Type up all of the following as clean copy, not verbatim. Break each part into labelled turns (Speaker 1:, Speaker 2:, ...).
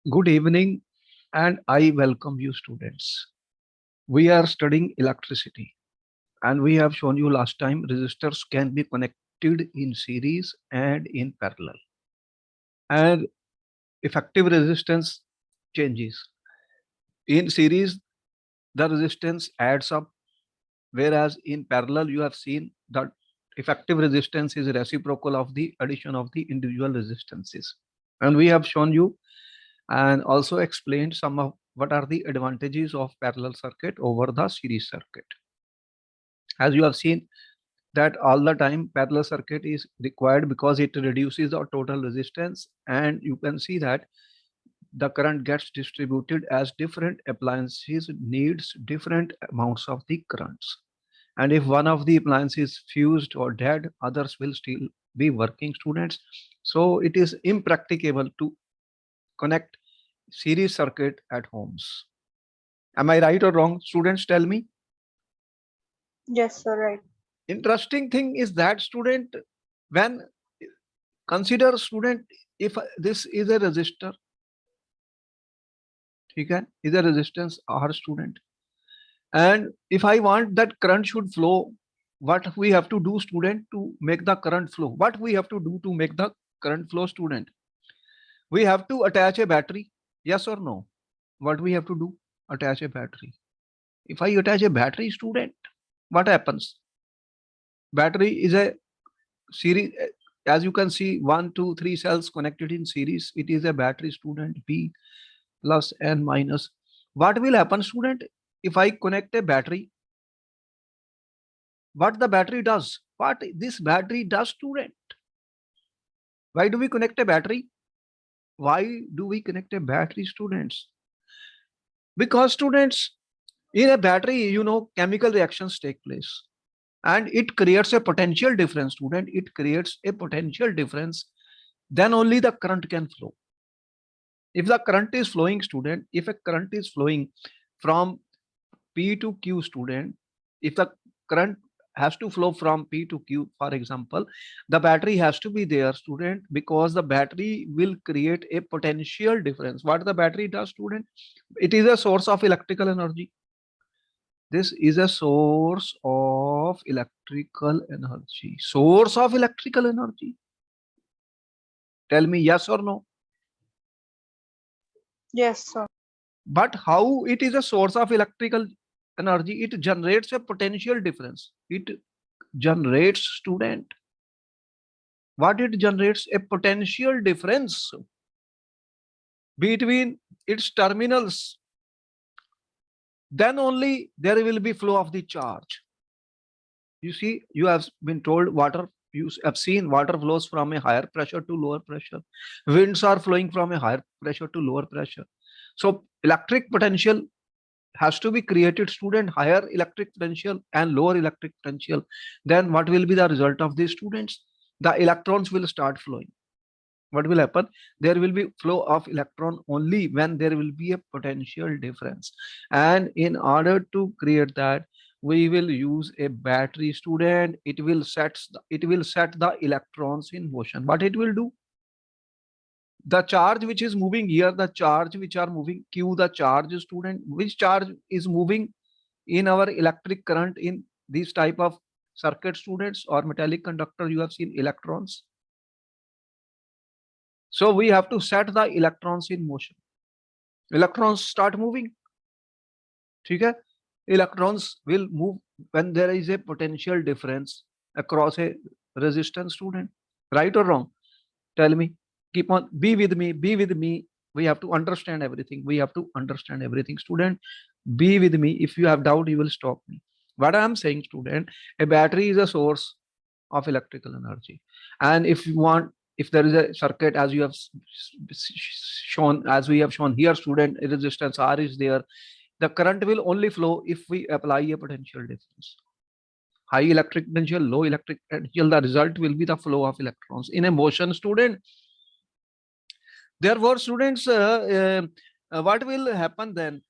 Speaker 1: Good evening, and I welcome you, students. We are studying electricity, and we have shown you last time resistors can be connected in series and in parallel, and effective resistance changes. In series, the resistance adds up, whereas in parallel, you have seen that effective resistance is reciprocal of the addition of the individual resistances. And we have shown you and also explained some of what are the advantages of parallel circuit over the series circuit. As you have seen that all the time parallel circuit is required because it reduces the total resistance, and you can see that the current gets distributed as different appliances needs different amounts of the currents. And if one of the appliances is fused or dead, others will still be working, students. So it is impracticable to connect series circuit at homes. Am I right or wrong? Students, tell me.
Speaker 2: Yes, sir, right.
Speaker 1: Interesting thing is that student, when consider student, if this is a resistor, okay, is a resistance R student, and if I want that current should flow, what we have to do, student, to make the current flow? What we have to do to make the current flow, student? We have to attach a battery. Yes or no? What we have to do? Attach a battery. If I attach a battery, student, what happens? Battery is a series. As you can see, one, two, three cells connected in series. It is a battery, student. B plus and minus. What will happen, student, if I connect a battery? What the battery does? What this battery does, student? Why do we connect a battery? Why do we connect a battery, students? Because, students, in a battery, chemical reactions take place, and it creates a potential difference, student. It creates a potential difference. Then only the current can flow. If the current is flowing, student, if a current is flowing from P to Q, student, if the current has to flow from P to Q, for example, the battery has to be there, student, because the battery will create a potential difference. What the battery does, student? It is a source of electrical energy. This is a source of electrical energy. Source of electrical energy. Tell me yes or no.
Speaker 2: Yes, sir.
Speaker 1: But how it is a source of electrical energy? It generates a potential difference. It generates, student, what it generates? A potential difference between its terminals. Then only there will be flow of the charge. You see, you have been told water, you have seen water flows from a higher pressure to lower pressure. Winds are flowing from a higher pressure to lower pressure. So electric potential has to be created, student. Higher electric potential and lower electric potential. Then what will be the result of these, students? The electrons will start flowing. What will happen? There will be flow of electron only when there will be a potential difference. And in order to create that, we will use a battery, student. It will set the electrons in motion. What it will do? The charge which is moving here, the charge which are moving Q, the charge, student, which charge is moving in our electric current in these type of circuit, students, or metallic conductor? You have seen electrons. So we have to set the electrons in motion. Electrons start moving. Okay? Electrons will move when there is a potential difference across a resistance, student. Right or wrong? Tell me. Keep on. Be with me. Be with me. We have to understand everything. We have to understand everything, student. Be with me. If you have doubt, you will stop me. What I am saying, student, a battery is a source of electrical energy. And if you want, if there is a circuit, as you have shown, as we have shown here, student, resistance R is there, the current will only flow if we apply a potential difference. High electric potential, low electric potential, the result will be the flow of electrons in a motion, student. Therefore, students, what will happen then?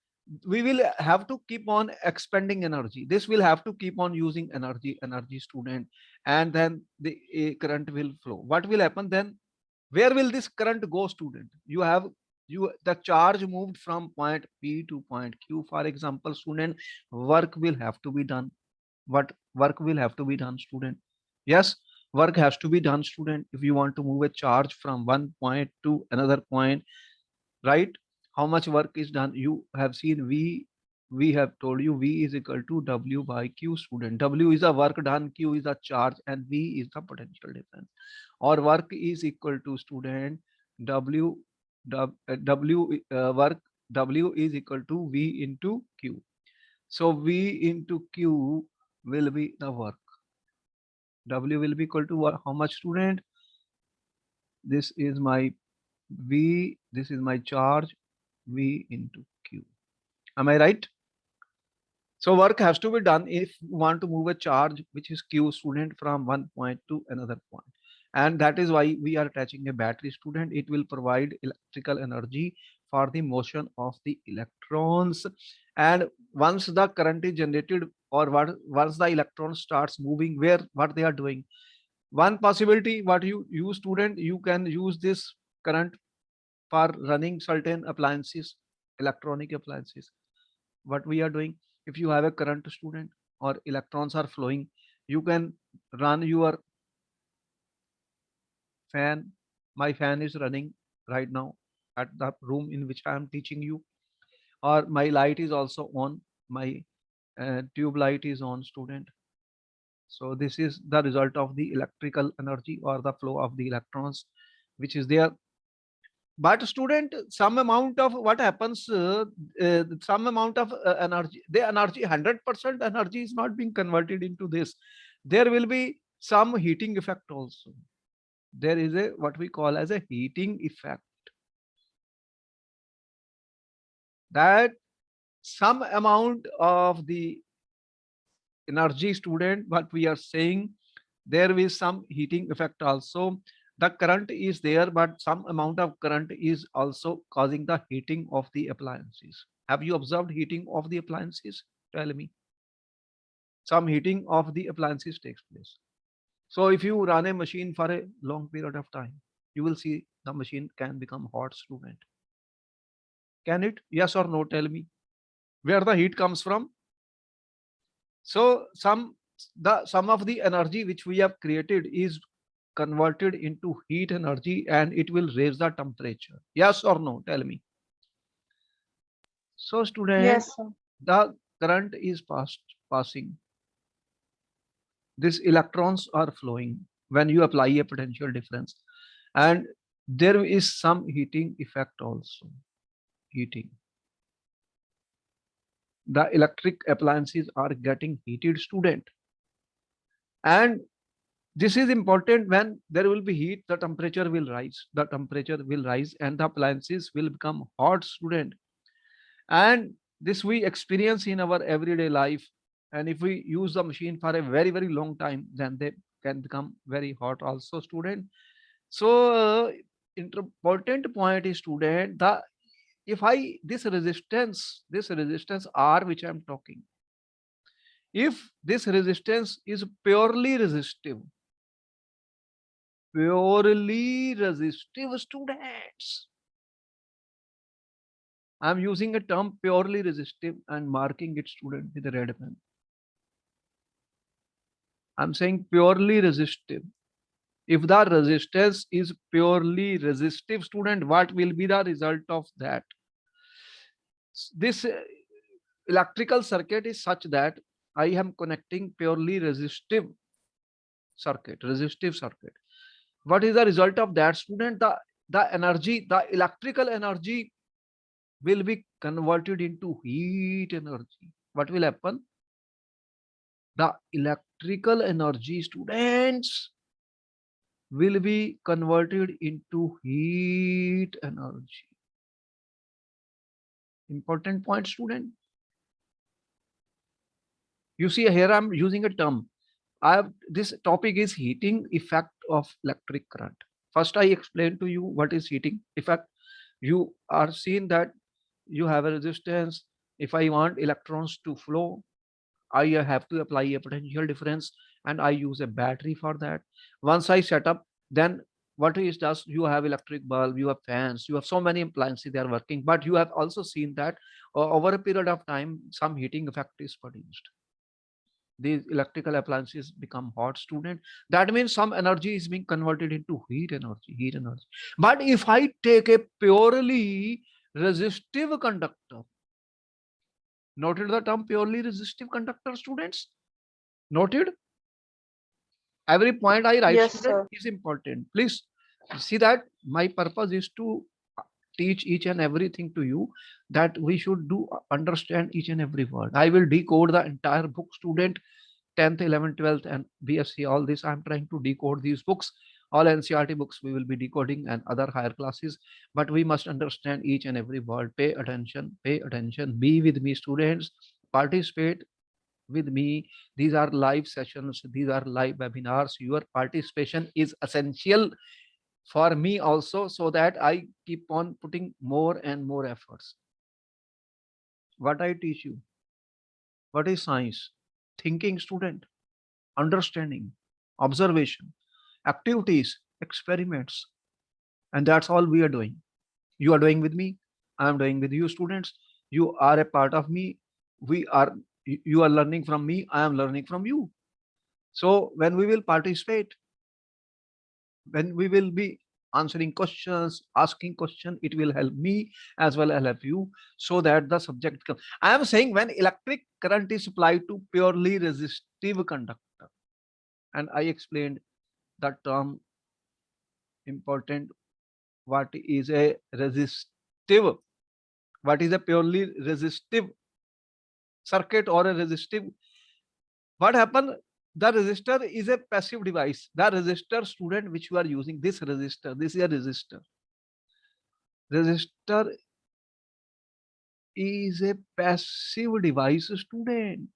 Speaker 1: We will have to keep on expending energy. This will have to keep on using energy, student, and then the current will flow. What will happen then? Where will this current go, student? You have The charge moved from point P to point Q. For example, student, work will have to be done. What work will have to be done, student? Yes, work has to be done, student. If you want to move a charge from one point to another point, right? How much work is done? You have seen we have told you V is equal to W by Q, student. W is the work done, Q is the charge, and V is the potential difference. Or work is equal to, student, W work W is equal to V into Q. So V into Q will be the work. W will be equal to what? How much, student? This is my V, this is my charge, V into Q. Am I right? So work has to be done if you want to move a charge, which is Q, student, from one point to another point. And that is why we are attaching a battery, student. It will provide electrical energy for the motion of the electrons. And once the current is generated, or once the electron starts moving, what they are doing? One possibility, what you use, student, you can use this current for running certain appliances, electronic appliances. What we are doing, if you have a current, student, or electrons are flowing, you can run your fan. My fan is running right now at the room in which I am teaching you, or my light is also on, my tube light is on, student. So this is the result of the electrical energy or the flow of the electrons which is there. But student, some amount of what happens, some amount of energy, the energy, 100% energy is not being converted into this. There will be some heating effect also. There is a what we call as a heating effect, that some amount of the energy, student, what we are saying, there is some heating effect also. The current is there, but some amount of current is also causing the heating of the appliances. Have you observed heating of the appliances? Tell me. Some heating of the appliances takes place. So if you run a machine for a long period of time, you will see the machine can become hot, student. Can it? Yes or no? Tell me. Where the heat comes from? So some of the energy which we have created is converted into heat energy, and it will raise the temperature. Yes or no? Tell me. So student,
Speaker 2: Yes, sir.
Speaker 1: the current is passing. These electrons are flowing when you apply a potential difference, and there is some heating effect also. Heating. The electric appliances are getting heated, student. And this is important. When there will be heat, the temperature will rise. The temperature will rise and the appliances will become hot, student. And this we experience in our everyday life. And if we use the machine for a very, very long time, then they can become very hot also, student. So important point is, student, the if I this resistance R which I am talking, if this resistance is purely resistive, students, I'm using a term purely resistive and marking it, student, with a red pen. I'm saying purely resistive. If the resistance is purely resistive, student, what will be the result of that? This electrical circuit is such that I am connecting purely resistive circuit. What is the result of that, student? The energy, the electrical energy will be converted into heat energy. What will happen? The electrical energy, students, will be converted into heat energy. Important point, student. You see here I'm using a term. This topic is heating effect of electric current. First, I explained to you what is heating effect. You are seeing that you have a resistance. If I want electrons to flow, I have to apply a potential difference, and I use a battery for that. Once I set up, then what is just you have electric bulb, you have fans, you have so many appliances, they are working, but you have also seen that over a period of time some heating effect is produced. These electrical appliances become hot, student. That means some energy is being converted into heat energy. But if I take a purely resistive conductor, noted the term purely resistive conductor, students? Noted? Every point I write,
Speaker 2: Yes,
Speaker 1: student,
Speaker 2: sir.
Speaker 1: is important. Please see that my purpose is to teach each and everything to you, that we should do understand each and every word. I will decode the entire book, student. 10th, 11th, 12th, and BSc, all this I'm trying to decode these books. All NCRT books we will be decoding, and other higher classes, but we must understand each and every word. Pay attention, pay attention. Be with me, students. Participate with me. These are live sessions, these are live webinars. Your participation is essential for me also, so that I keep on putting more and more efforts. What I teach you, what is science? Thinking, student, understanding, observation, activities, experiments, and that's all we are doing. You are doing with me, I am doing with you, students. You are a part of me. We are, you are learning from me, I am learning from you. So when we will participate, when we will be answering questions, asking question, it will help me as well as help you, so that the subject comes. I am saying when electric current is supplied to purely resistive conductor, and I explained the term important. What is a resistive? What is a purely resistive circuit or a resistive? What happened? The resistor is a passive device. The resistor, student, which you are using, this resistor, this is a resistor. Resistor is a passive device, student.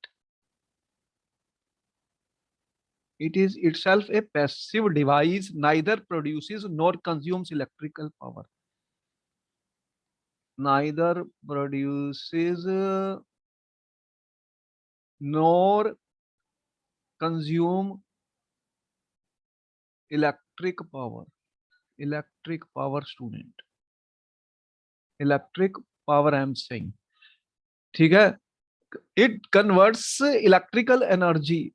Speaker 1: It is itself a passive device, neither produces nor consumes electrical power. Neither produces nor consume electric power. Electric power, student. Electric power, I am saying. ठीक है? It converts electrical energy.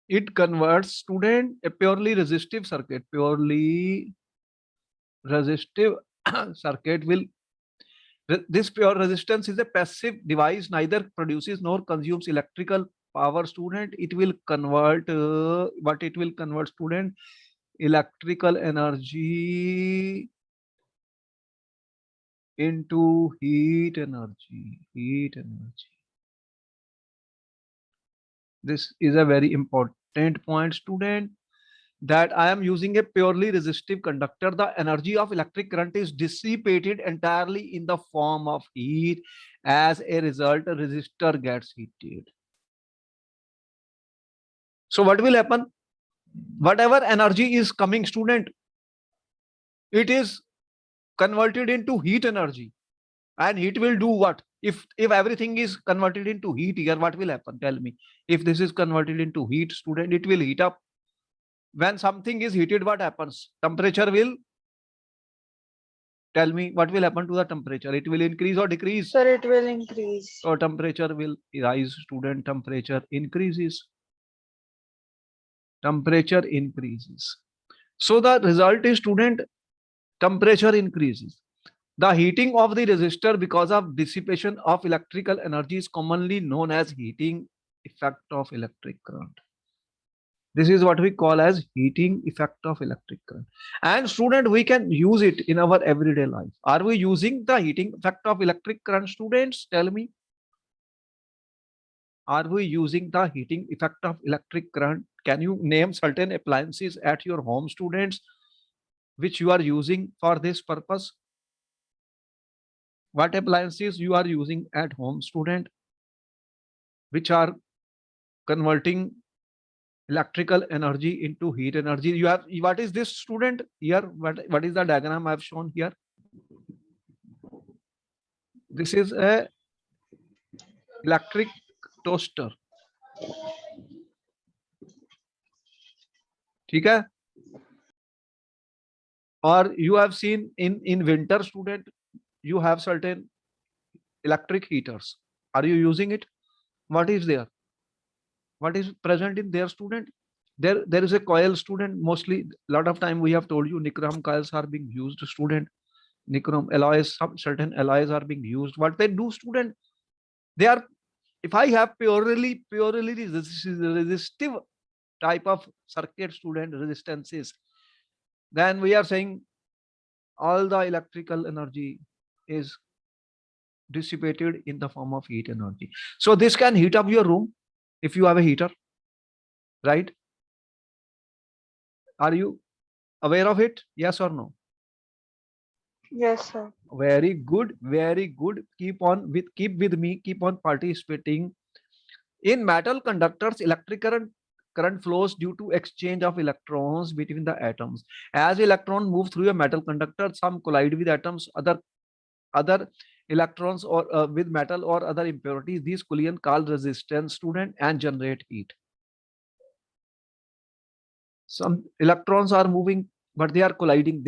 Speaker 1: It converts, student, a purely resistive circuit. Purely resistive circuit will, this pure resistance is a passive device, neither produces nor consumes electrical power, student. It will convert what it will convert, student? Electrical energy into heat energy. Heat energy. This is a very important point, student, that I am using a purely resistive conductor. The energy of electric current is dissipated entirely in the form of heat. As a result, a resistor gets heated. So what will happen? Whatever energy is coming, student, it is converted into heat energy. And heat will do what? If everything is converted into heat here, what will happen? Tell me. If this is converted into heat, student, it will heat up. When something is heated, what happens? Temperature will, tell me, what will happen to the temperature? It will increase or decrease?
Speaker 2: Sir, it will increase.
Speaker 1: So temperature will rise, student. Temperature increases. Temperature increases. So the result is, student, temperature increases. The heating of the resistor because of dissipation of electrical energy is commonly known as heating effect of electric current. This is what we call as heating effect of electric current. And student, we can use it in our everyday life. Are we using the heating effect of electric current, students? Tell me. Are we using the heating effect of electric current? Can you name certain appliances at your home, students, which you are using for this purpose? What appliances you are using at home, student, which are converting electrical energy into heat energy? You have, what is this, student? Here, what is the diagram I've shown here? This is a electric toaster. ठीक है? Or you have seen in winter, student, you have certain electric heaters. Are you using it? What is there? What is present in their, student? There is a coil, student. Mostly, lot of time we have told you nichrome coils are being used, student. Nichrome alloys, some certain alloys are being used. What they do, student? They are, if I have purely resistive type of circuit, student, resistances, then we are saying all the electrical energy is dissipated in the form of heat energy. So this can heat up your room if you have a heater, right? Are you aware of it? Yes or no?
Speaker 2: Yes, sir.
Speaker 1: Very good, very good. Keep with me, keep on participating. In metal conductors, electric current flows due to exchange of electrons between the atoms. As electron move through a metal conductor, some collide with atoms, other electrons, or with metal or other impurities. These collision called resistance, student, and generate heat. Some electrons are moving, but they are colliding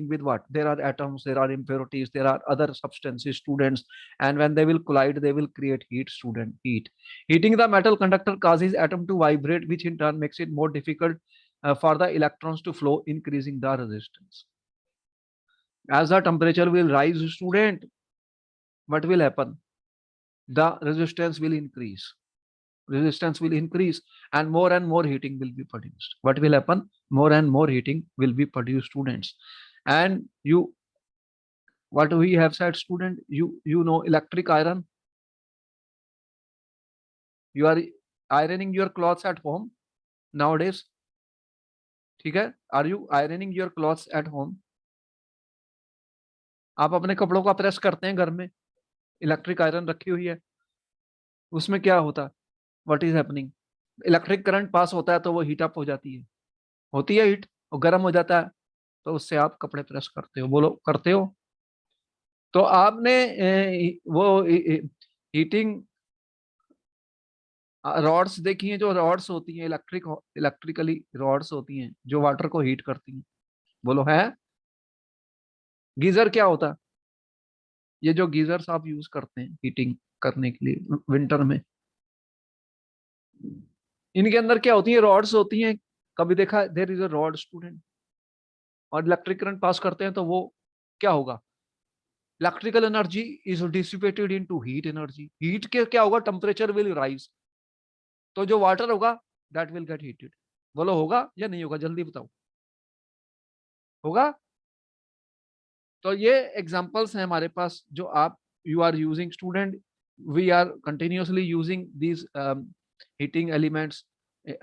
Speaker 1: with what? There are atoms, there are impurities, there are other substances, students, and when they will collide, they will create heat, student. Heating the metal conductor causes atom to vibrate, which in turn makes it more difficult for the electrons to flow, increasing the resistance. As the temperature will rise, student, what will happen? The resistance will increase, and more heating will be produced. What will happen? More and more heating will be produced, students. And you, what we have said, student, you know electric iron. You are ironing your clothes at home nowadays. ठीक है? Are you ironing your clothes at home? आप अपने कपड़ों का press करते हैं घर में, इलेक्ट्रिक आयरन रखी हुई है, उसमें क्या होता? What is happening? Electric current पास होता है तो वो हीट अप हो जाती है, होती है हीट, और गर्म हो जाता है, तो उससे आप कपड़े प्रेस करते हो। बोलो, करते हो? तो आपने वो हीटिंग रॉड्स देखी हैं, जो रॉड्स होती हैं, इलेक्ट्रिकली रॉड्स होती हैं जो वाटर को हीट करती हैं। बोलो, है? गीजर क्या होता है? ये जो गीजर्स आप यूज करते हैं हीटिंग करने के लिए विंटर में, इनके अंदर क्या होती है? रॉड्स होती हैं। कभी देखा there is a rod, student, और इलेक्ट्रिक करंट पास करते हैं तो वो क्या होगा? Electrical energy is dissipated into heat energy. Heat के क्या होगा? टेम्परेचर विल राइज, तो जो वाटर होगा दैट विल गेट हीटेड। बोलो, होगा या नहीं होगा? जल्दी बताओ, होगा? तो ये एग्जांपल्स हैं हमारे पास जो आप you are using, student. We are continuously using these heating elements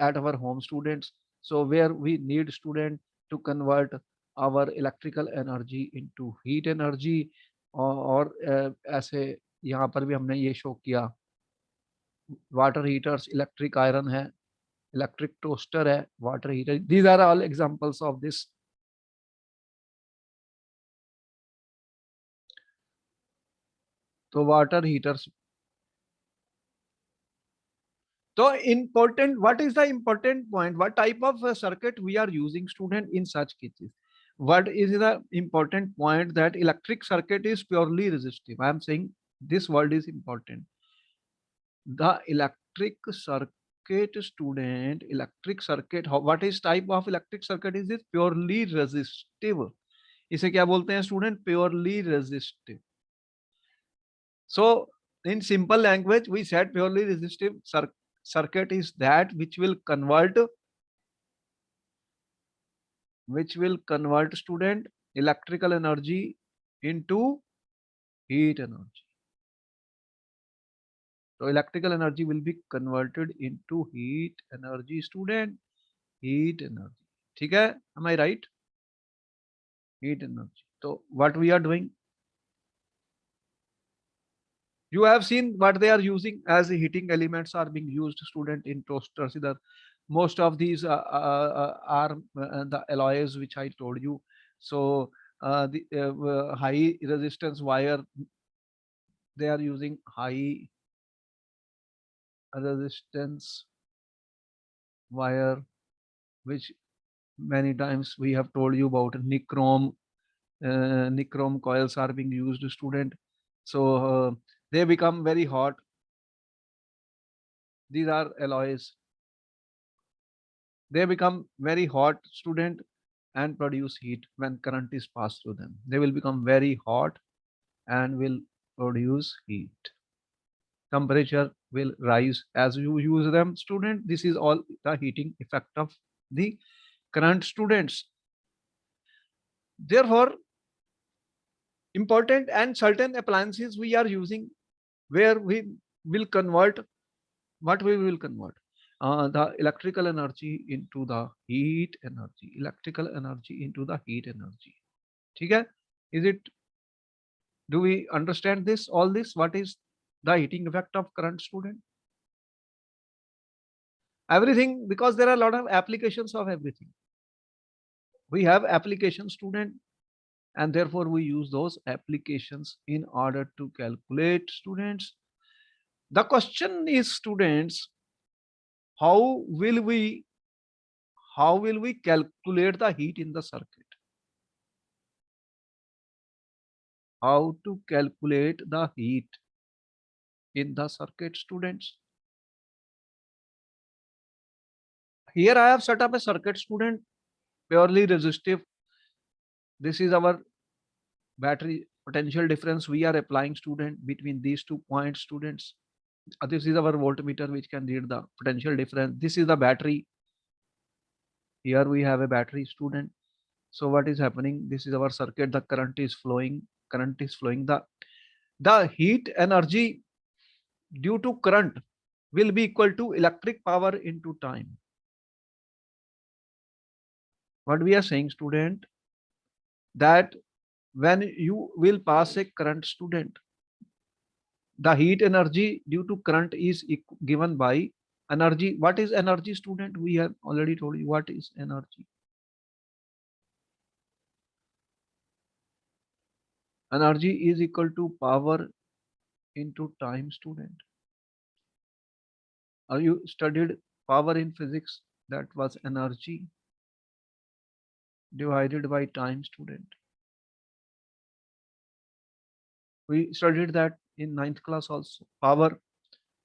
Speaker 1: at our home, students. So where we need student to convert our electrical energy into heat energy, और ऐसे यहाँ पर भी हमने ये शो किया। वाटर हीटर्स, इलेक्ट्रिक आयरन है, electric toaster है, water heater, these are all examples of this. तो water heaters, so important, what is the important point? What type of circuit we are using, student, in such cases? What is the important point? That electric circuit is purely resistive. I am saying this word is important. The electric circuit, student, electric circuit, what is type of electric circuit? Is it purely resistive? इसे क्या बोलते हैं, student? Purely resistive. So in simple language, we said purely resistive circuit is that which will convert, student, electrical energy into heat energy. So electrical energy will be converted into heat energy, student. Heat energy. ठीक है? Am I right? Heat energy. So what we are doing? You have seen what they are using as heating elements are being used, student, in toasters. Either most of these are the alloys which I told you. So the high resistance wire, they are using high resistance wire, which Many times we have told you about nichrome. Nichrome coils are being used, student. So they become very hot. These are alloys. They become very hot, student, and produce heat when current is passed through them. They will become very hot and will produce heat. Temperature will rise as you use them, student. This is all the heating effect of the current, students. Therefore, important and certain appliances we are using where we will convert what we will convert the electrical energy into the heat energy, electrical energy into the heat energy. Okay? Is it, do we understand this, all this? What is the heating effect of current, student? Everything, because there are a lot of applications of everything. We have application, student, and therefore we use those applications in order to calculate, students. The question is, students, how will we calculate the heat in the circuit? How to calculate the heat in the circuit, students? Here I have set up a circuit, student, purely resistive. This is our battery potential difference we are applying, student, between these 2 points, students. This is our voltmeter which can read the potential difference. This is the battery. Here we have a battery, student. So what is happening? This is our circuit. The current is flowing. Current is flowing. The heat energy due to current will be equal to electric power into time. What we are saying, student, that when you will pass a current, student, the heat energy due to current is given by energy. What is energy, student? We have already told you what is energy. Energy is equal to power into time, student. Are you studied power in physics? That was energy divided by time, student. We studied that in ninth class also. Power.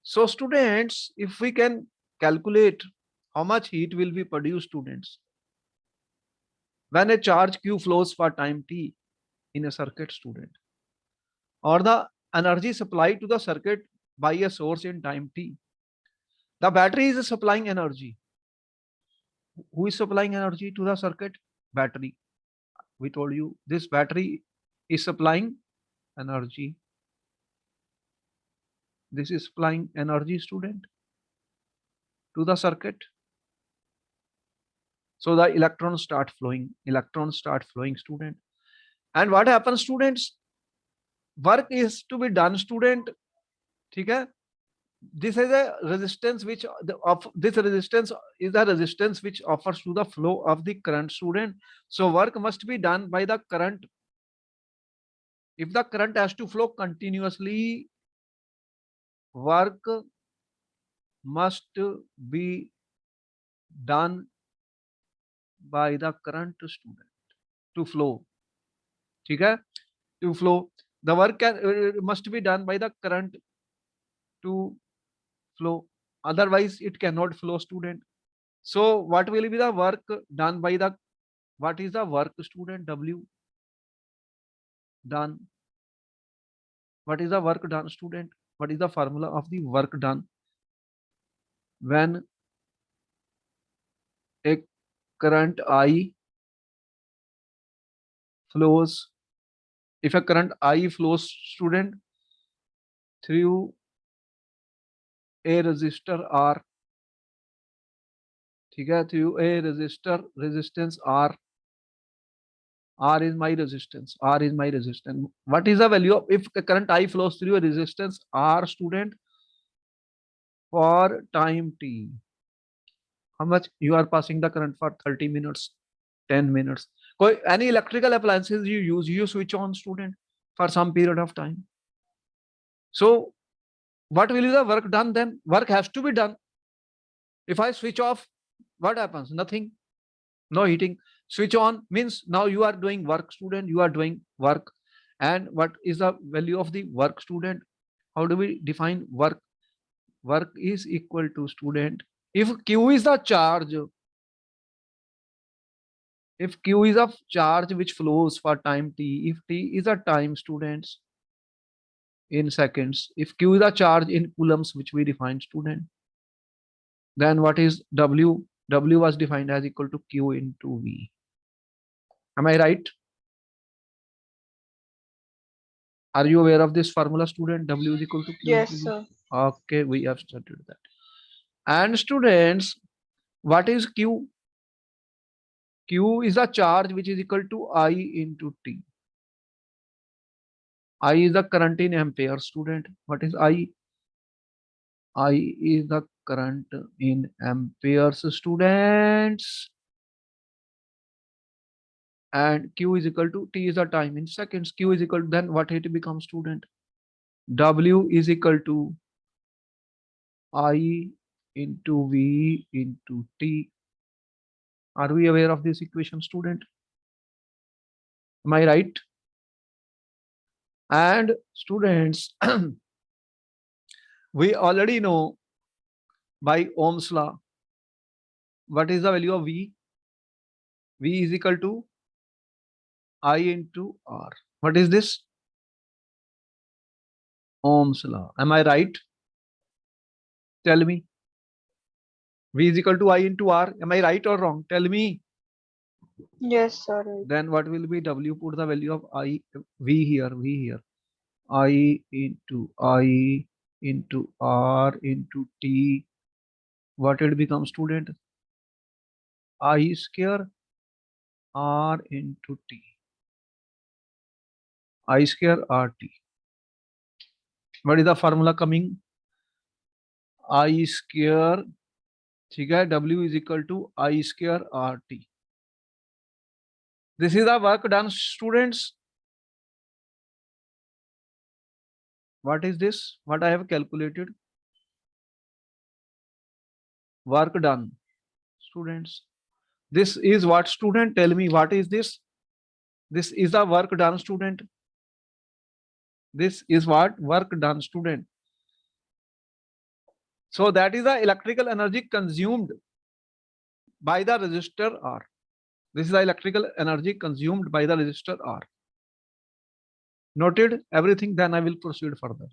Speaker 1: So students, if we can calculate how much heat will be produced, students, when a charge Q flows for time t in a circuit, student, or the energy supplied to the circuit by a source in time t, the battery is supplying energy. Who is supplying energy to the circuit? Battery. We told you this battery is supplying energy. This is supplying energy, student, to the circuit. So the electrons start flowing. Electrons start flowing, student. And what happens, students? Work is to be done, student. Okay? This is a resistance which this resistance is the resistance which offers to the flow of the current, student. So work must be done by the current. If the current has to flow continuously, work must be done by the current, student, to flow. Okay? To flow, the work must be done by the current to flow. Otherwise, it cannot flow, student. So what will be the work done by the, what is the work, student? W done. What is the work done, student? What is the formula of the work done when a current I flows? If a current I flows, student, through a resistor R, through a resistor, resistance R. R is my resistance. R is my resistance. What is the value of, if the current I flows through a resistance R, student, for time t? How much you are passing the current for 30 minutes, 10 minutes? Any electrical appliances you use, you switch on, student, for some period of time. So what will be the work done then? Work has to be done. If I switch off, what happens? Nothing. No heating. Switch on means now you are doing work, student. You are doing work. And what is the value of the work, student? How do we define work? Work is equal to, student, if Q is the charge, if Q is a charge which flows for time t, if t is a time, students, in seconds, if Q is a charge in coulombs which we defined, student, then what is W? W was defined as equal to Q into V. Am I right? Are you aware of this formula, student? W is equal to Q
Speaker 2: Yes,
Speaker 1: into V.
Speaker 2: sir.
Speaker 1: Okay, we have studied that. And students, what is Q? Q is a charge which is equal to I into T. I is the current in ampere, student. What is I? I is the current in amperes, students. And Q is equal to T is the time in seconds. Q is equal to, then what it becomes, student? W is equal to I into V into T. Are we aware of this equation, student? Am I right? And students, we already know by Ohm's law, what is the value of V? V is equal to I into R. What is this? Ohm's law. Am I right? Tell me. V is equal to I into R. Am I right or wrong? Tell me.
Speaker 2: Yes, sir. Right.
Speaker 1: Then what will be W? Put the value of I, V here, V here. I into R into T. What it becomes, student? I square R into T. I square RT. What is the formula coming? I square, ठीक है, W is equal to I square RT. This is the work done, students. What is this? What I have calculated? Work done, students. This is what, student? Tell me, what is this? This is the work done, student. This is what? Work done, student. So that is the electrical energy consumed by the resistor R. This is the electrical energy consumed by the resistor R. Noted everything, then I will proceed further.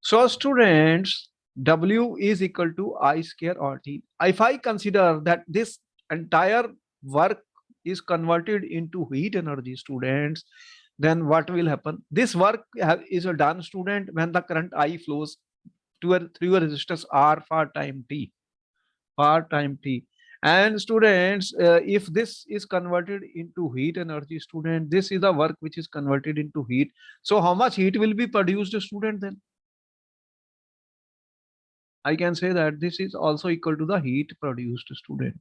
Speaker 1: So students, W is equal to I square RT. If I consider that this entire work is converted into heat energy, students, then what will happen? This work is done, student, when the current I flows through a resistance R for time t. For time t. And students, if this is converted into heat energy, student, this is the work which is converted into heat. So how much heat will be produced, student, then? I can say that this is also equal to the heat produced, student,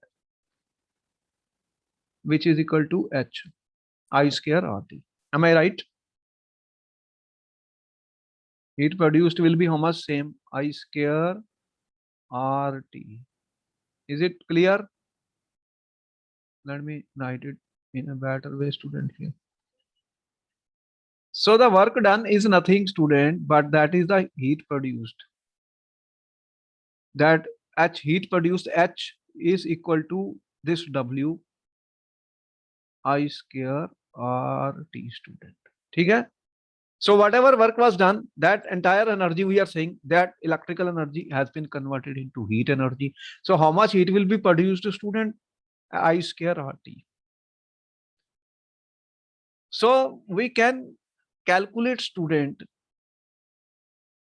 Speaker 1: which is equal to H, I square RT. Am I right? Heat produced will be how much? Same, I square RT. Is it clear? Let me write it in a better way, student, here. So the work done is nothing, student, but that is the heat produced. That H, heat produced, H is equal to this W, I square RT, student. Okay? So whatever work was done, that entire energy, we are saying that electrical energy has been converted into heat energy. So how much heat will be produced, student? I square RT. So we can calculate, student,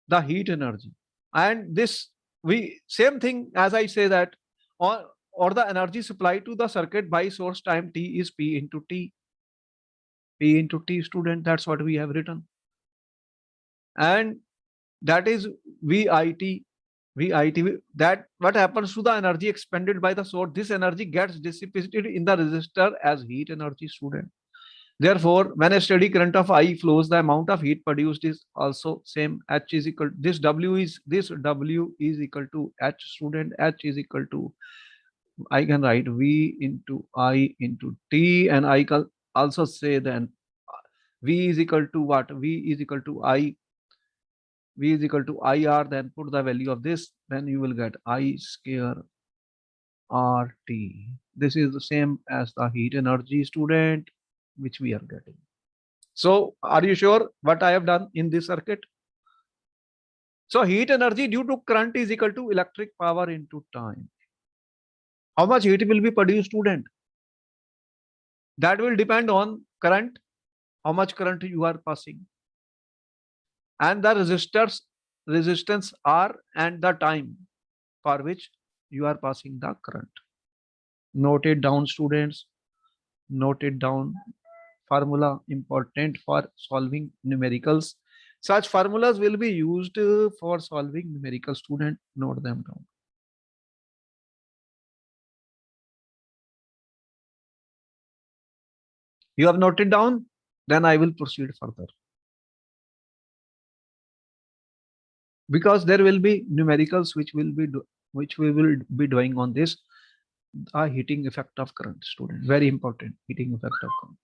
Speaker 1: the heat energy. And this, we same thing as I say that, or the energy supplied to the circuit by source time t is P into T. P into T, student, that's what we have written. And that is VIT. VIT, that what happens to the energy expended by the source, this energy gets dissipated in the resistor as heat energy, student. Therefore, when a steady current of I flows, the amount of heat produced is also same. H is equal, this W is equal to H student. H is equal to, I can write V into I into T, and I can also say then V is equal to what? V is equal to I. V is equal to IR. Then put the value of this. Then you will get I square RT. This is the same as the heat energy student, which we are getting. So are you sure what I have done in this circuit? So heat energy due to current is equal to electric power into time. How much heat will be produced, student? That will depend on current, how much current you are passing, and the resistance R, and the time for which you are passing the current. Note it down, students. Note it down. Formula important for solving numericals. Such formulas will be used for solving numerical, student. Note them down. You have noted down? Then I will proceed further. Because there will be numericals which which we will be doing on this, heating effect of current, student. Very important, heating effect of current.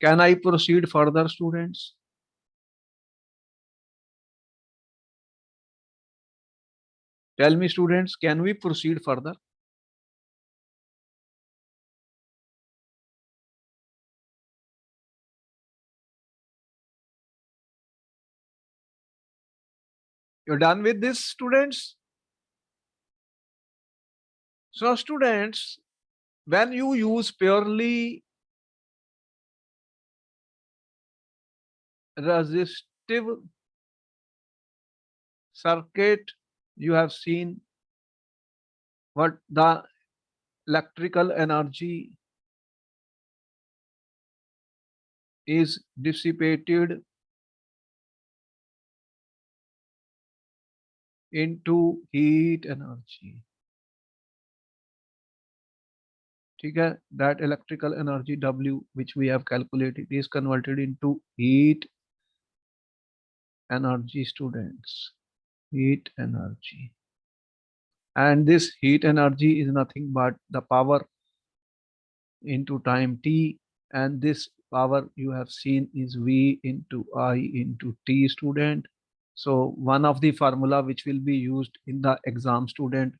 Speaker 1: Can I proceed further, students? Tell me, students, can we proceed further? You're done with this, students? So, students, when you use purely resistive circuit, you have seen what the electrical energy is dissipated into heat energy. Okay, that electrical energy W which we have calculated is converted into heat energy, students. Heat energy. And this heat energy is nothing but the power into time T, and this power you have seen is V into I into T, student. So one of the formula which will be used in the exam, student,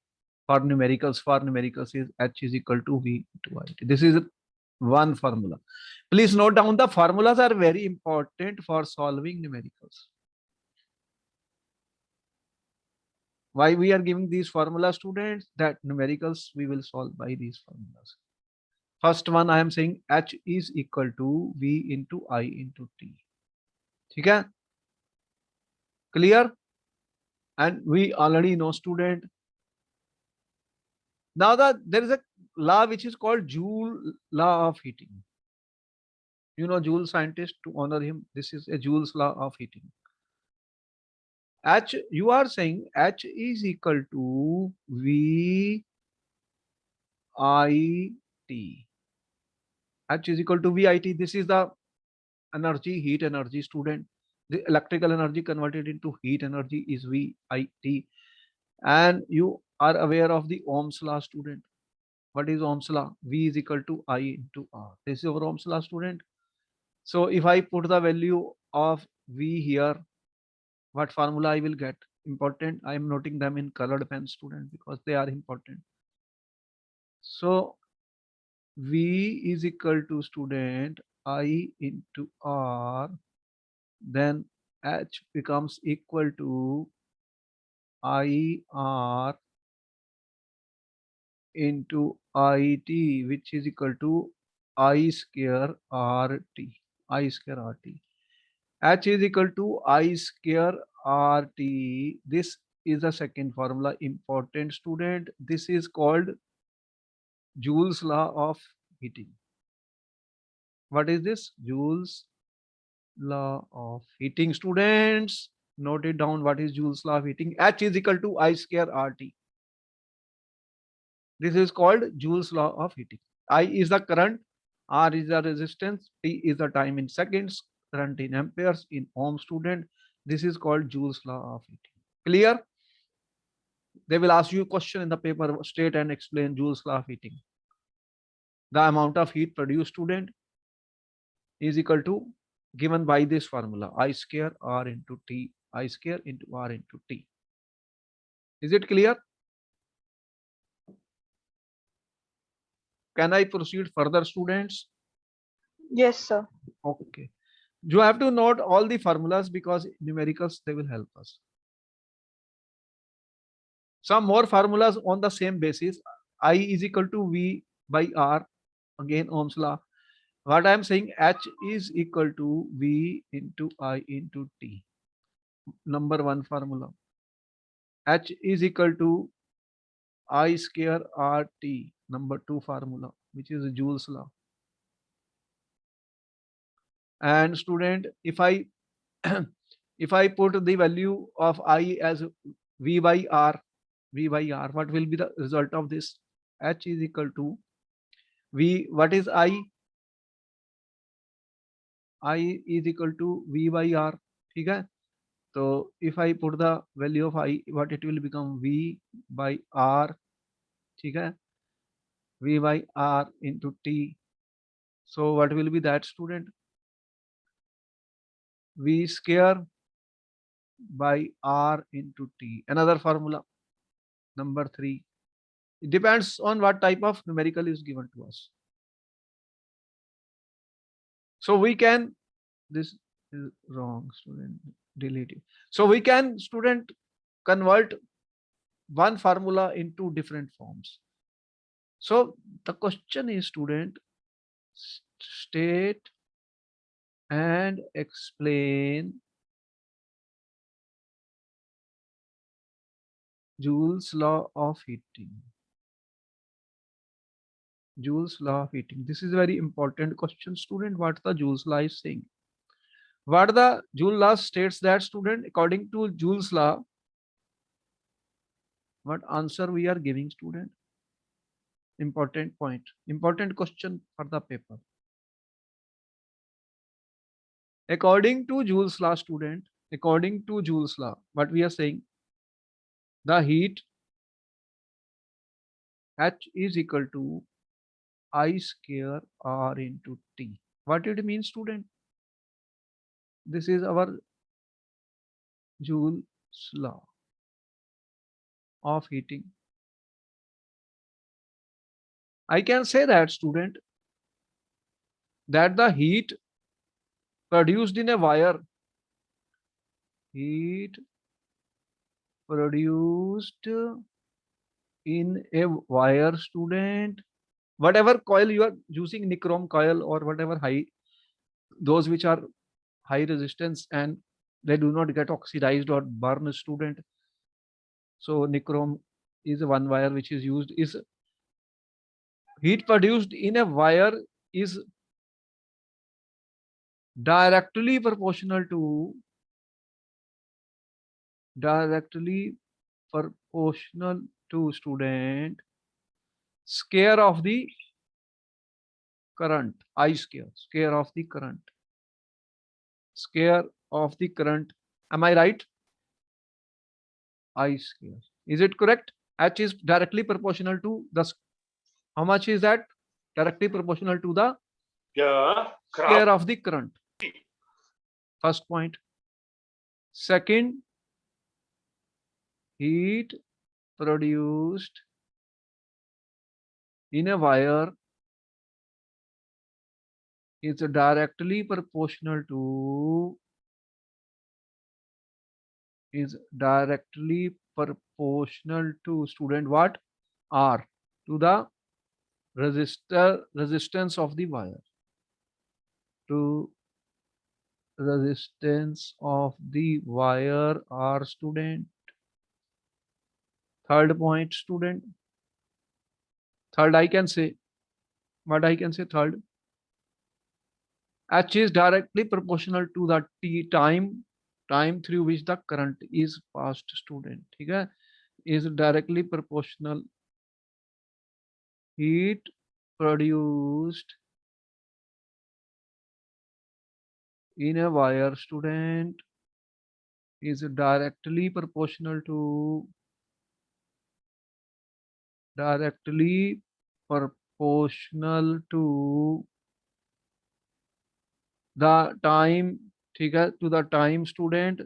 Speaker 1: for numericals is H is equal to V into I. This is one formula. Please note down, the formulas are very important for solving numericals. Why we are giving these formulas, students? That numericals we will solve by these formulas. First one I am saying H is equal to V into I into T. Okay? Clear? And we already know, student. Now there is a law which is called Joule law of heating. You know Joule scientist, to honor him. This is a Joule's law of heating. H, you are saying H is equal to V I T. H is equal to VIT. This is the energy, heat energy, student. The electrical energy converted into heat energy is VIT. And you are aware of the Ohm's law, student. What is Ohm's law? V is equal to I into R. This is our Ohm's law, student. So if I put the value of V here, what formula I will get? Important. I am noting them in colored pen, student, because they are important. So V is equal to, student, I into R. Then H becomes equal to IR into IT, which is equal to I square RT. I square RT. H is equal to I square RT. This is the second formula, important, student. This is called Joule's law of heating. What is this? Joule's law of heating, students. Note it down. What is Joule's law of heating? H is equal to I square RT. This is called Joule's law of heating. I is the current, R is the resistance, T is the time in seconds, current in amperes, in ohm student. This is called Joule's law of heating. Clear? They will ask you a question in the paper, state and explain Joule's law of heating. The amount of heat produced, student, is equal to, given by this formula, I square R into T, I square into R into T. Is it clear? Can I proceed further, students?
Speaker 2: Yes, sir.
Speaker 1: Okay. You have to note all the formulas because numericals, they will help us. Some more formulas on the same basis. I is equal to V by R. Again, Ohm's law. What I am saying, H is equal to V into I into T. Number one formula. H is equal to I square RT. Number two formula, which is Joule's law. And student, if I if I put the value of I as V by R, what will be the result of this? H is equal to V. What is I? I is equal to V by R. ठीक है? So if I put the value of I, what it will become? V by R. ठीक है? V by R into T. So what will be that, student? V square by R into T. Another formula. Number three. It depends on what type of numerical is given to us. So we can, this is wrong, student, delete it. So we can, student, convert one formula into different forms. So the question is, student, state and explain Joule's law of heating. Joule's law of heating. This is a very important question, student. What the Joule's law is saying? What the Joule law states that, student, according to Joule's law, what answer we are giving, student? Important point, important question for the paper. According to Joule's law, student, according to Joule's law, what we are saying, the heat H is equal to I square R into T. What it means, student? This is our Joule's law of heating. I can say that, student, that the heat produced in a wire, heat produced in a wire, student, whatever coil you are using, nichrome coil or whatever high, those which are high resistance and they do not get oxidized or burn, student. So nichrome is one wire which is used, is heat produced in a wire is directly proportional to student square of the current, I square of the current, square of the current. Am I right? I square. Is it correct? H is directly proportional to the, how much is that? Directly proportional to the square of the current. First point. Second, heat produced in a wire is directly proportional to student what? R, to the resistance of the wire, to resistance of the wire R, student. Third point, student. Third, I can say, what I can say third? H is directly proportional to the time through which the current is passed, student. ठीक है? Is directly proportional heat produced in a wire, student, is directly proportional to directly proportional to the time, ठीक है, to the time, student,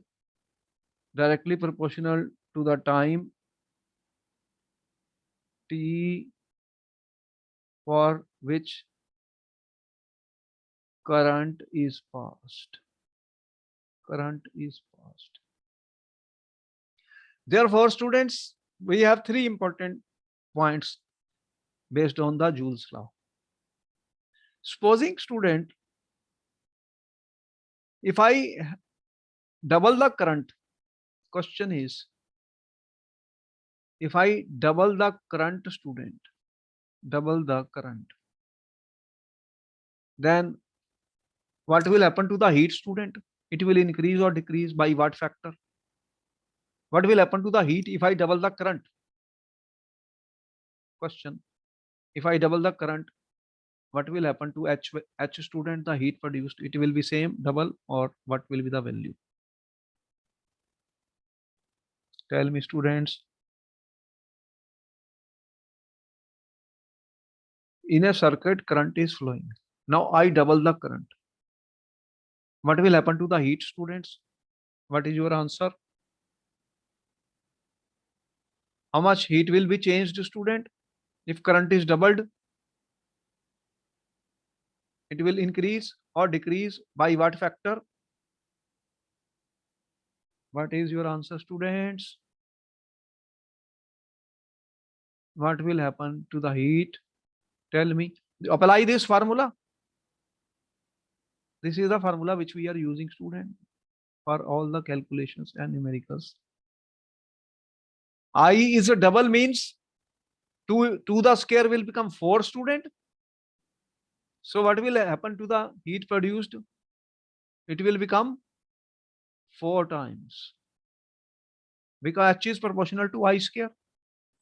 Speaker 1: directly proportional to the time t for which current is passed. Current is passed. Therefore, students, we have three important points based on the Joule's law. Supposing, student, if I double the current, question is, if I double the current, student, double the current, then what will happen to the heat, student? It will increase or decrease by what factor? What will happen to the heat if I double the current? Question. If I double the current, what will happen to H, student, the heat produced? It will be same, double, or what will be the value? Tell me, students. In a circuit, current is flowing. Now I double the current. What will happen to the heat, students? What is your answer? How much heat will be changed, student? If current is doubled, it will increase or decrease by what factor? What is your answer, students? What will happen to the heat? Tell me. Apply this formula. This is the formula which we are using, student, for all the calculations and numericals. I is a double means 2 to the square will become 4, student. So what will happen to the heat produced? It will become 4 times, because H is proportional to I square.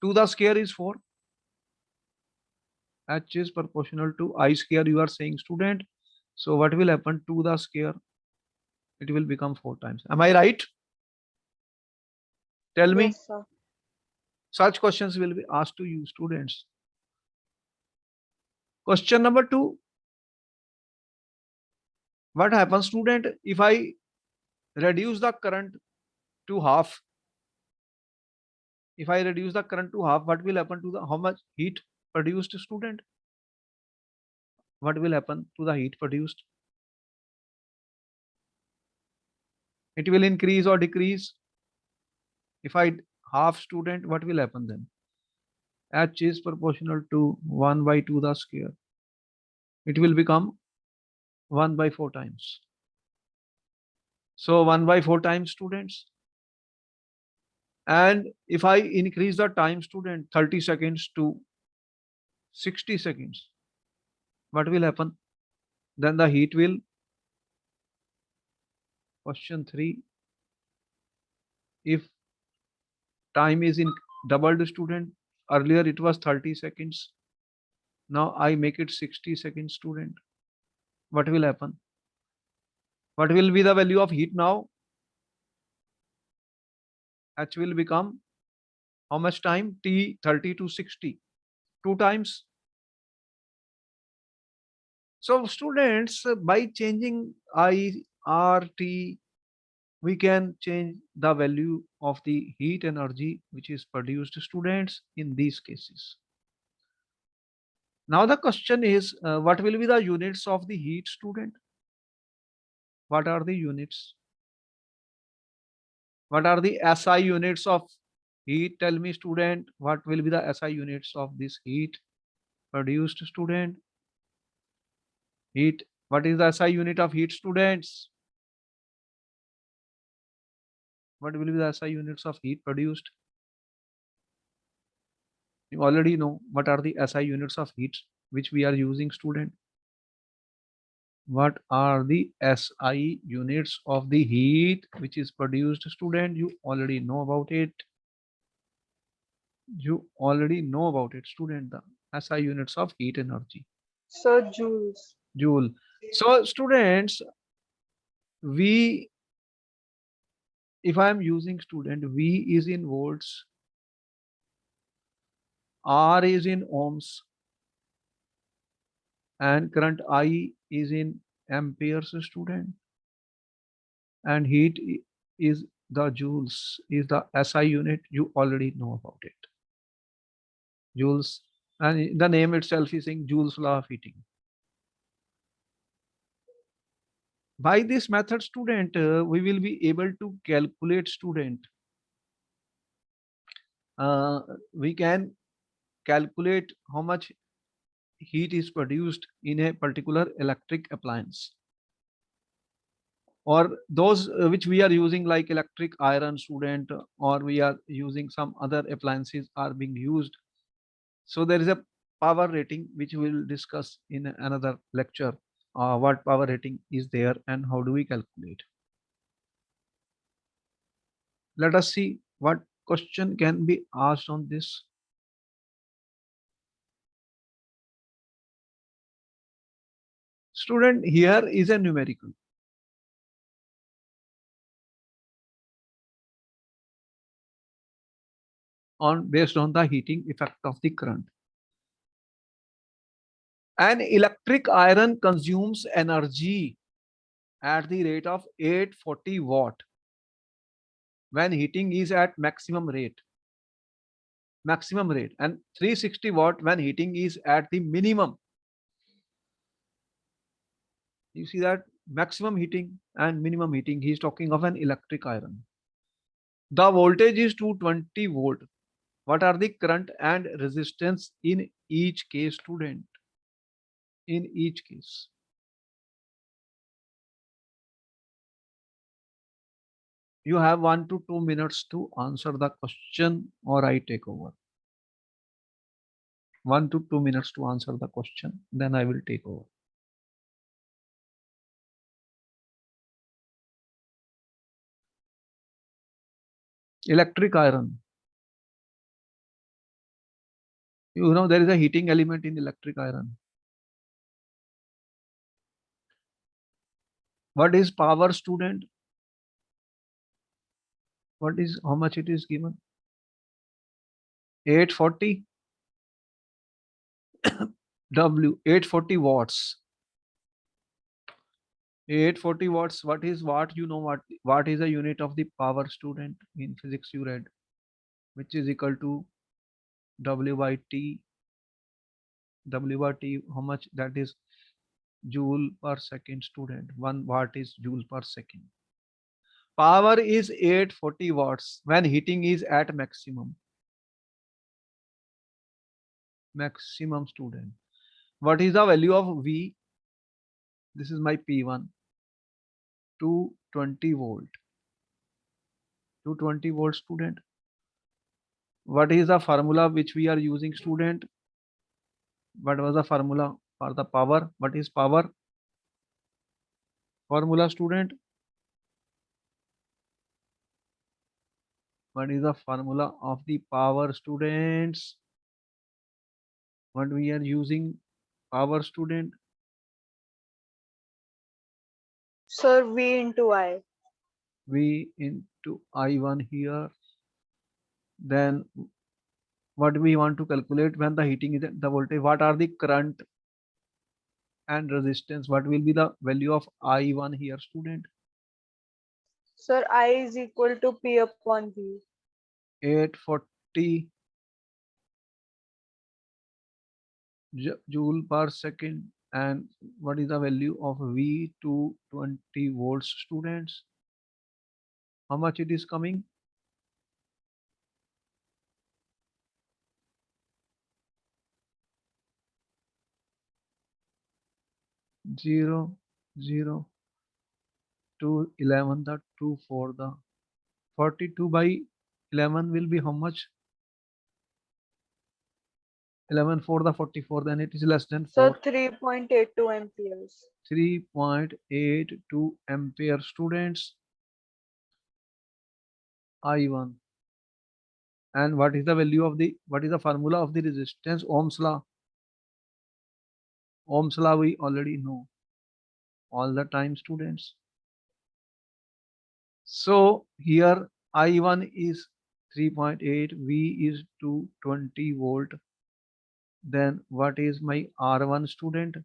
Speaker 1: 2 the square is 4. H is proportional to I square, you are saying, student. So what will happen to the square? It will become 4 times. Am I right? Tell me.
Speaker 2: Yes, sir.
Speaker 1: Such questions will be asked to you, students. Question number 2. What happens, student, if I reduce the current to half? If I reduce the current to half, what will happen to the, how much heat produced, student? What will happen to the heat produced? It will increase or decrease. If I half, student, what will happen then? H is proportional to 1 by 2 the square. It will become 1 by 4 times. So 1 by 4 times, students. And if I increase the time, student, 30 seconds to 60 seconds, what will happen? Then the heat will, question 3, if time is in doubled, student, earlier it was 30 seconds, now I make it 60 seconds, student, what will happen? What will be the value of heat now? H will become how much time? T 30 to 60, 2 times. So students, by changing I, R, T, we can change the value of the heat energy which is produced, students, in these cases. Now the question is, what will be the units of the heat, student? What are the units? What are the SI units of heat? Tell me, student, what will be the SI units of this heat produced, student? Heat. What is the SI unit of heat, students? What will be the SI units of heat produced? You already know what are the SI units of heat which we are using, student. What are the SI units of the heat which is produced, student? You already know about it. You already know about it, student. SI units of heat energy.
Speaker 2: Sir, joules.
Speaker 1: Joule. So students, we, if I am using student, V is in volts, R is in ohms, and current I is in amperes, student, and heat is the joules, is the SI unit. You already know about it. Joules, and the name itself is saying Joule's law of heating. By this method, student, we will be able to calculate, student. We can calculate how much heat is produced in a particular electric appliance, or those which we are using, like electric iron, student, or we are using some other appliances are being used. So there is a power rating which we will discuss in another lecture. What power rating is there and how do we calculate? Let us see what question can be asked on this. Student, here is a numerical. Based on the heating effect of the current. An electric iron consumes energy at the rate of 840 watt when heating is at maximum rate, and 360 watt when heating is at the minimum. You see that maximum heating and minimum heating, he is talking of an electric iron. The voltage is 220 volt. What are the current and resistance in each case, student? In each case. You have 1 to 2 minutes to answer the question, or I take over. 1 to 2 minutes to answer the question, then I will take over. Electric iron. You know there is a heating element in electric iron. What is power, student? What is, how much it is given? 840 W, 840 watts. 840 watts. What is watt? You know what is a unit of the power, student? In physics you read, which is equal to W by T. W by T, how much that is? Joule per second, student. 1 watt is joule per second. Power is 840 watts when heating is at maximum. Maximum, student. What is the value of V? This is my P1. 220 volt. 220 volt, student. What is the formula which we are using, student? What was the formula for the power? What is power? Formula, student. What is the formula of the power, students? What we are using power, student?
Speaker 2: Sir, V into I.
Speaker 1: V into I1 here. Then what we want to calculate when the heating is at the voltage? What are the current and resistance? What will be the value of I1 here, student?
Speaker 2: Sir, I is equal to P upon V.
Speaker 1: 840 joule per second. And what is the value of V to 20 volts, students? How much it is coming? Zero, zero, 2, 11, the 2 for the 42 by 11 will be how much? 11 for the 44, then it is less than
Speaker 2: Sir,
Speaker 1: 4.
Speaker 2: 3.82 amperes.
Speaker 1: 3.82 ampere, students. I1. And what is the value of the, what is the formula of the resistance? Ohm's law. Ohm's law we already know all the time, students. So here I1 is 3.8, V is 220 volt. Then what is my R1, student?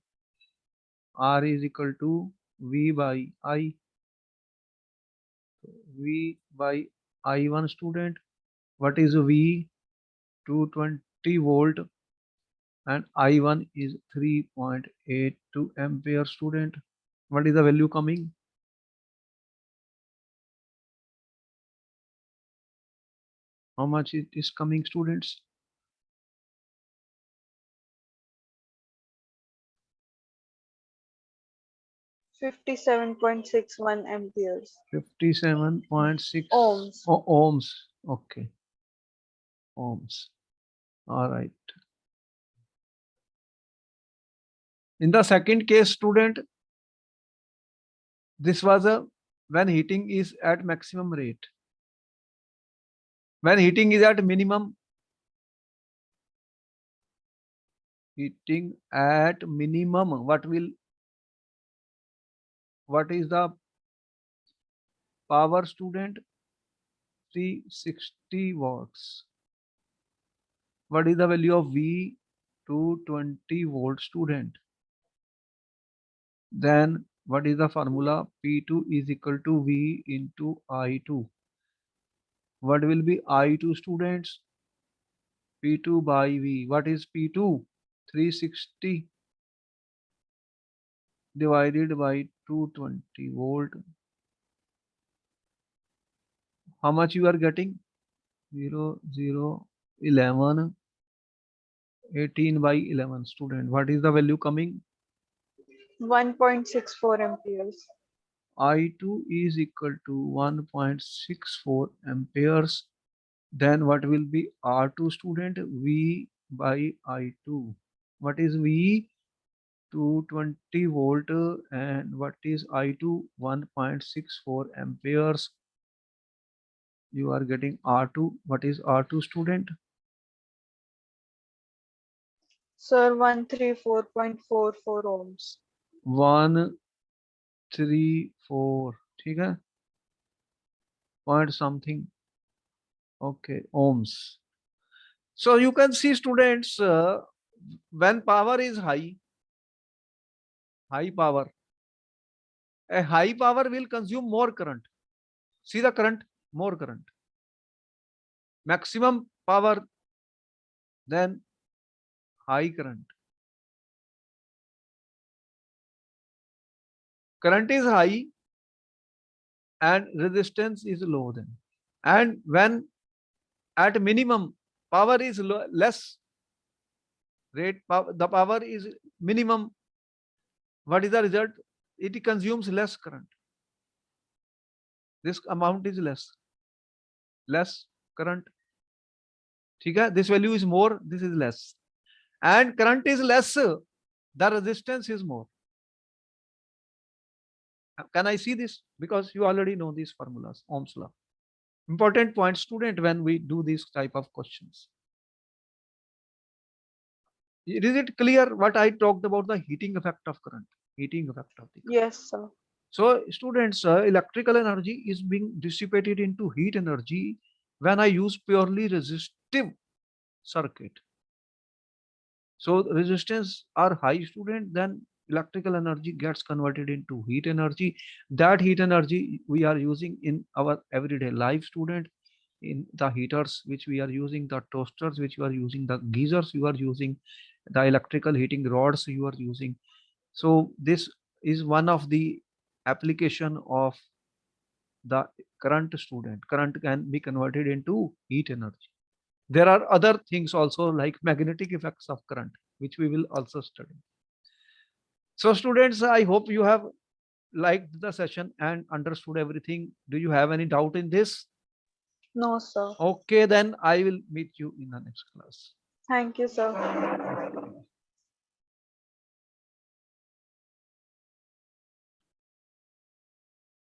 Speaker 1: R is equal to V by I. V by I1, student. What is V? 220 volt, and I1 is 3.82 ampere, student. What is the value coming? How much it is coming, students?
Speaker 2: 57.61 amperes.
Speaker 1: 57.6
Speaker 2: Ohms.
Speaker 1: ohms. Okay, ohms. All right. In the second case, student, this was a when heating is at maximum rate. When heating is at minimum, what is the power, student? 360 watts. What is the value of V? 220 volt, student. Then what is the formula? P2 is equal to V into I2. What will be I2, students? P2 by V. What is P2? 360 divided by 220 volt. How much you are getting? 0, 0, 11, 18 by 11, student. What is the value coming?
Speaker 2: 1.64 amperes.
Speaker 1: I2 is equal to 1.64 amperes. Then what will be R2, student? V by I2. What is V? 220 volt, and what is I2? 1.64 amperes. You are getting R2. What is R2, student?
Speaker 2: Sir, 134.44 ohms.
Speaker 1: 134. ठीक है? Point something. Okay, ohms. So you can see, students, when power is high power, a high power will consume more current. See the current, more current. Maximum power, then high current. Current is high and resistance is low then. And when at minimum power is less, the power is minimum, what is the result? It consumes less current. This amount is less current. This value is more, this is less. And current is less, the resistance is more. Can I see this? Because you already know these formulas, Ohm's law. Important point, student, when we do these type of questions. Is it clear what I talked about, the heating effect of current? Heating effect of the current.
Speaker 2: Yes, sir.
Speaker 1: So students, electrical energy is being dissipated into heat energy when I use purely resistive circuit. So resistance are high, student, then electrical energy gets converted into heat energy. That heat energy we are using in our everyday life, student, in the heaters which we are using, the toasters which you are using, the geysers you are using, the electrical heating rods you are using. So this is one of the application of the current, student. Current can be converted into heat energy. There are other things also like magnetic effects of current, which we will also study. So students, I hope you have liked the session and understood everything. Do you have any doubt in this?
Speaker 2: No, sir.
Speaker 1: Okay, then I will meet you in the next class.
Speaker 2: Thank you, sir.